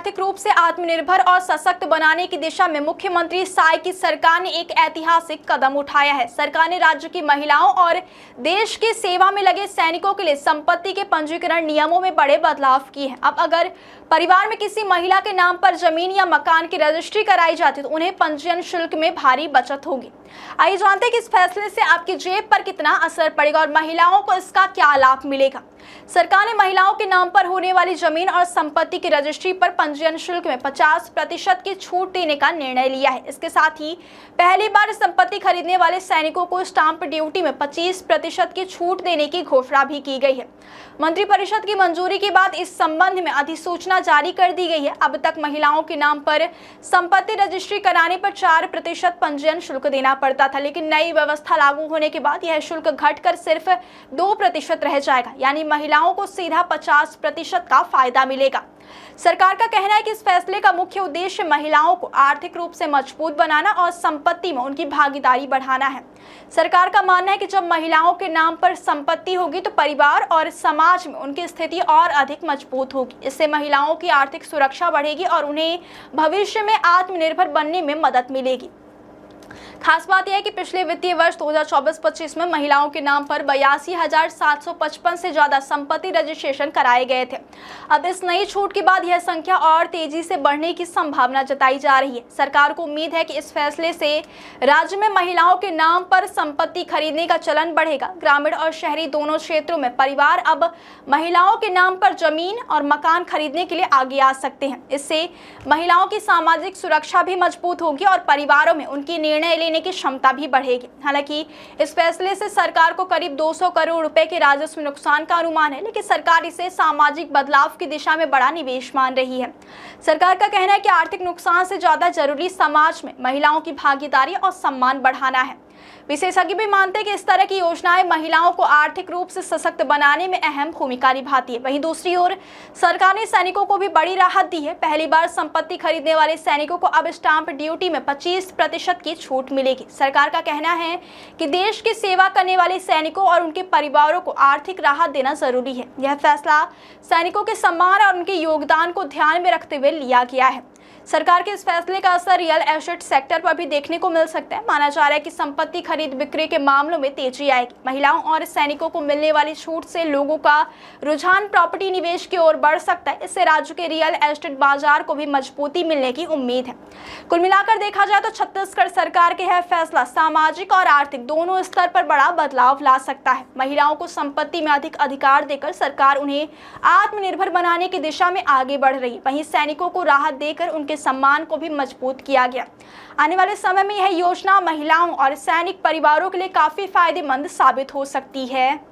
आर्थिक रूप से आत्मनिर्भर और सशक्त बनाने की दिशा में मुख्यमंत्री साय की सरकार ने एक ऐतिहासिक कदम उठाया है। सरकार ने राज्य की महिलाओं और देश की सेवा में लगे सैनिकों के लिए संपत्ति के पंजीकरण नियमों में बड़े बदलाव किए हैं। अब अगर परिवार में किसी महिला के नाम पर जमीन या मकान की रजिस्ट्री कराई जाती तो उन्हें पंजीयन शुल्क में भारी बचत होगी। आइए जानते हैं कि इस फैसले से आपकी जेब पर कितना असर पड़ेगा और महिलाओं को इसका क्या लाभ मिलेगा। सरकार ने महिलाओं के नाम पर होने वाली जमीन और संपत्ति की रजिस्ट्री पर पंजीयन शुल्क में 50% की छूट देने का निर्णय लिया है। इसके साथ ही पहली बार संपत्ति खरीदने वाले सैनिकों को स्टाम्प ड्यूटी में 25% की छूट देने की घोषणा भी की गई है। मंत्रिपरिषद की मंजूरी के बाद इस संबंध में अधिसूचना जारी कर दी गई है। अब तक महिलाओं के नाम पर संपत्ति रजिस्ट्री कराने पर 4% पंजीयन शुल्क देना पड़ता था, लेकिन नई व्यवस्था लागू होने के बाद यह शुल्क घटकर सिर्फ 2% रह जाएगा, यानी महिलाओं को सीधा 50% का फायदा मिलेगा। सरकार का कहना है कि इस फैसले का मुख्य उद्देश्य महिलाओं को आर्थिक रूप से मजबूत बनाना और संपत्ति में उनकी भागीदारी बढ़ाना है। सरकार का मानना है कि जब महिलाओं के नाम पर संपत्ति होगी तो परिवार और समाज में उनकी स्थिति और अधिक मजबूत होगी। इससे महिलाओं की आर्थिक सुरक्षा बढ़ेगी और उन्हें भविष्य में आत्मनिर्भर बनने में मदद मिलेगी। खास बात यह है कि पिछले वित्तीय वर्ष 2024-25 में महिलाओं के नाम पर 82,755 से ज्यादा संपत्ति रजिस्ट्रेशन कराए गए थे। अब इस नई छूट के बाद यह संख्या और तेजी से बढ़ने की संभावना जताई जा रही है। सरकार को उम्मीद है कि इस फैसले से राज्य में महिलाओं के नाम पर संपत्ति खरीदने का चलन बढ़ेगा। ग्रामीण और शहरी दोनों क्षेत्रों में परिवार अब महिलाओं के नाम पर जमीन और मकान खरीदने के लिए आगे आ सकते हैं। इससे महिलाओं की सामाजिक सुरक्षा भी मजबूत होगी और परिवारों में उनकी निर्णय लेने की क्षमता भी बढ़ेगी। हालांकि इस फैसले से सरकार को करीब 200 करोड़ रुपए के राजस्व नुकसान का अनुमान है, लेकिन सरकार इसे सामाजिक बदलाव की दिशा में बड़ा निवेश मान रही है। सरकार का कहना है कि आर्थिक नुकसान से ज्यादा जरूरी समाज में महिलाओं की भागीदारी और सम्मान बढ़ाना है। विशेषज्ञ भी मानते हैं कि इस तरह की योजनाएं महिलाओं को आर्थिक रूप से सशक्त बनाने में अहम भूमिका निभाती है। वहीं दूसरी ओर सरकार ने सैनिकों को भी बड़ी राहत दी है। पहली बार संपत्ति खरीदने वाले सैनिकों को अब स्टाम्प ड्यूटी में 25% की छूट मिलेगी। सरकार का कहना है कि देश की सेवा करने वाले सैनिकों और उनके परिवारों को आर्थिक राहत देना जरूरी है। यह फैसला सैनिकों के सम्मान और उनके योगदान को ध्यान में रखते हुए लिया गया है। सरकार के इस फैसले का असर रियल एस्टेट सेक्टर पर भी देखने को मिल सकता है। माना जा रहा है कि संपत्ति खरीद बिक्री के मामलों में तेजी आएगी। महिलाओं और सैनिकों को मिलने वाली छूट से लोगों का रुझान प्रॉपर्टी निवेश की ओर बढ़ सकता है। इससे राज्य के रियल एस्टेट बाजार को भी मजबूती मिलने की उम्मीद है। कुल मिलाकर देखा जाए तो छत्तीसगढ़ सरकार के यह फैसला सामाजिक और आर्थिक दोनों स्तर पर बड़ा बदलाव ला सकता है। महिलाओं को संपत्ति में अधिक अधिकार देकर सरकार उन्हें आत्मनिर्भर बनाने की दिशा में आगे बढ़ रही है। वहीं सैनिकों को राहत देकर उनके सम्मान को भी मजबूत किया गया। आने वाले समय में यह योजना महिलाओं और सैनिक परिवारों के लिए काफी फायदेमंद साबित हो सकती है।